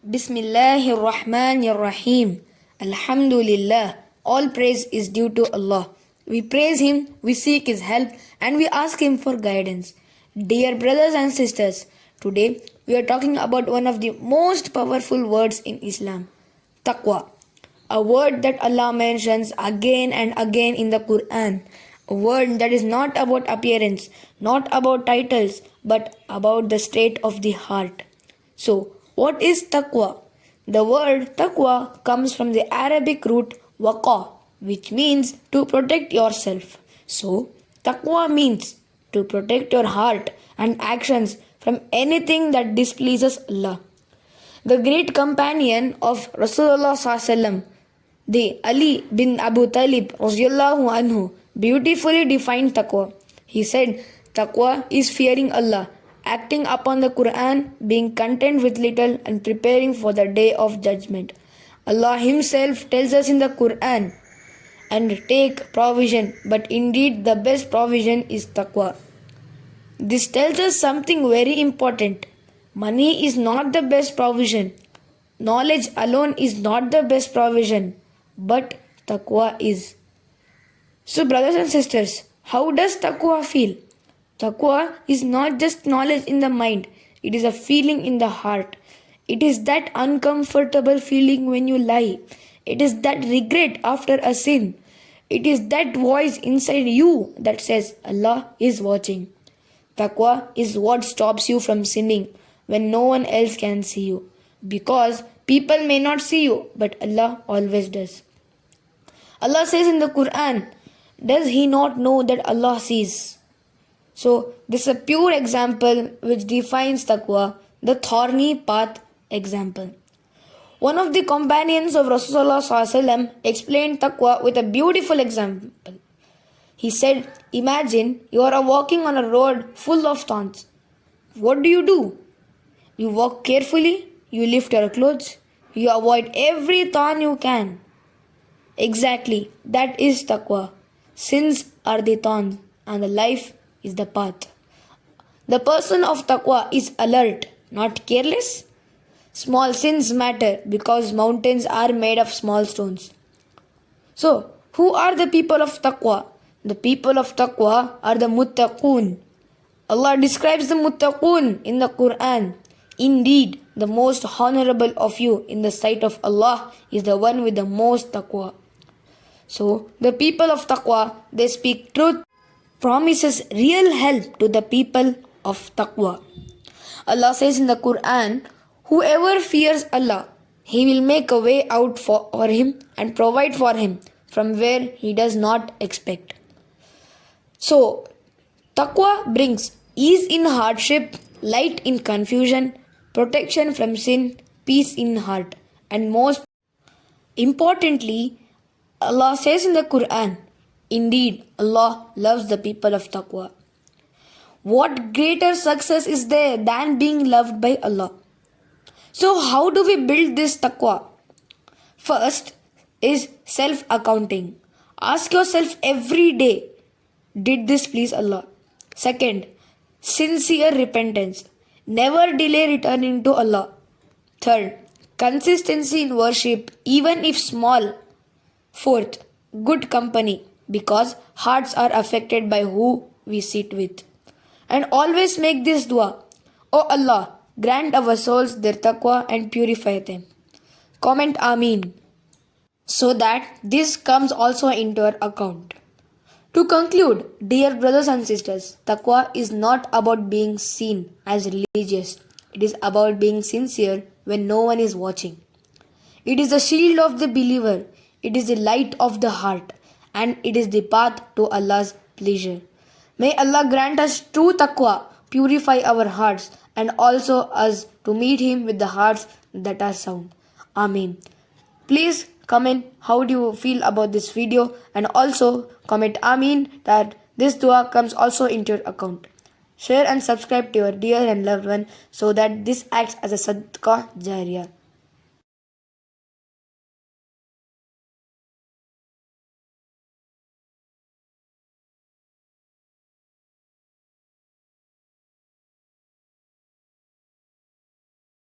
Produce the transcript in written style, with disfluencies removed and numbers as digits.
Bismillahir Rahmanir Rahim. Alhamdulillah. All praise is due to Allah. We praise Him, we seek His help, and we ask Him for guidance. Dear brothers and sisters, today we are talking about one of the most powerful words in Islam, Taqwa. A word that Allah mentions again and again in the Qur'an. A word that is not about appearance, not about titles, but about the state of the heart. So, what is taqwa? The word taqwa comes from the Arabic root waqa, which means to protect yourself. So, taqwa means to protect your heart and actions from anything that displeases Allah. The great companion of Rasulullah SAW, the Ali bin Abu Talib radiallahu anhu, beautifully defined taqwa. He said, taqwa is fearing Allah, acting upon the Qur'an, being content with little and preparing for the day of judgment. Allah Himself tells us in the Qur'an, and take provision, but indeed the best provision is taqwa. This tells us something very important. Money is not the best provision. Knowledge alone is not the best provision, but taqwa is. So brothers and sisters, how does taqwa feel? Taqwa is not just knowledge in the mind, it is a feeling in the heart. It is that uncomfortable feeling when you lie. It is that regret after a sin. It is that voice inside you that says, Allah is watching. Taqwa is what stops you from sinning when no one else can see you. Because people may not see you, but Allah always does. Allah says in the Qur'an, does He not know that Allah sees? So, this is a pure example which defines taqwa, the thorny path example. One of the companions of Rasulullah SAW explained taqwa with a beautiful example. He said, imagine you are walking on a road full of thorns. What do? You walk carefully, you lift your clothes, you avoid every thorn you can. Exactly, that is taqwa. Sins are the thorns and the life is the path. The person of taqwa is alert, not careless. Small sins matter because mountains are made of small stones. So, who are the people of taqwa? The people of taqwa are the Muttaqoon. Allah describes the Muttaqoon in the Qur'an. Indeed, the most honorable of you in the sight of Allah is the one with the most taqwa. So, the people of taqwa, they speak truth, promises real help to the people of taqwa. Allah says in the Qur'an, whoever fears Allah, He will make a way out for him and provide for him from where he does not expect. So, taqwa brings ease in hardship, light in confusion, protection from sin, peace in heart, and most importantly, Allah says in the Qur'an, indeed, Allah loves the people of taqwa. What greater success is there than being loved by Allah? So how do we build this taqwa? First is self-accounting. Ask yourself every day, did this please Allah? Second, sincere repentance. Never delay returning to Allah. Third, consistency in worship, even if small. Fourth, good company, because hearts are affected by who we sit with. And always make this dua, O Allah, grant our souls their taqwa and purify them. Comment Ameen, so that this comes also into our account. To conclude, dear brothers and sisters, taqwa is not about being seen as religious. It is about being sincere when no one is watching. It is the shield of the believer. It is the light of the heart. And it is the path to Allah's pleasure. May Allah grant us true taqwa, purify our hearts, and also us to meet Him with the hearts that are sound. Ameen. Please comment how do you feel about this video, and also comment Ameen that this dua comes also into your account. Share and subscribe to your dear and loved one so that this acts as a sadaqah jariyah.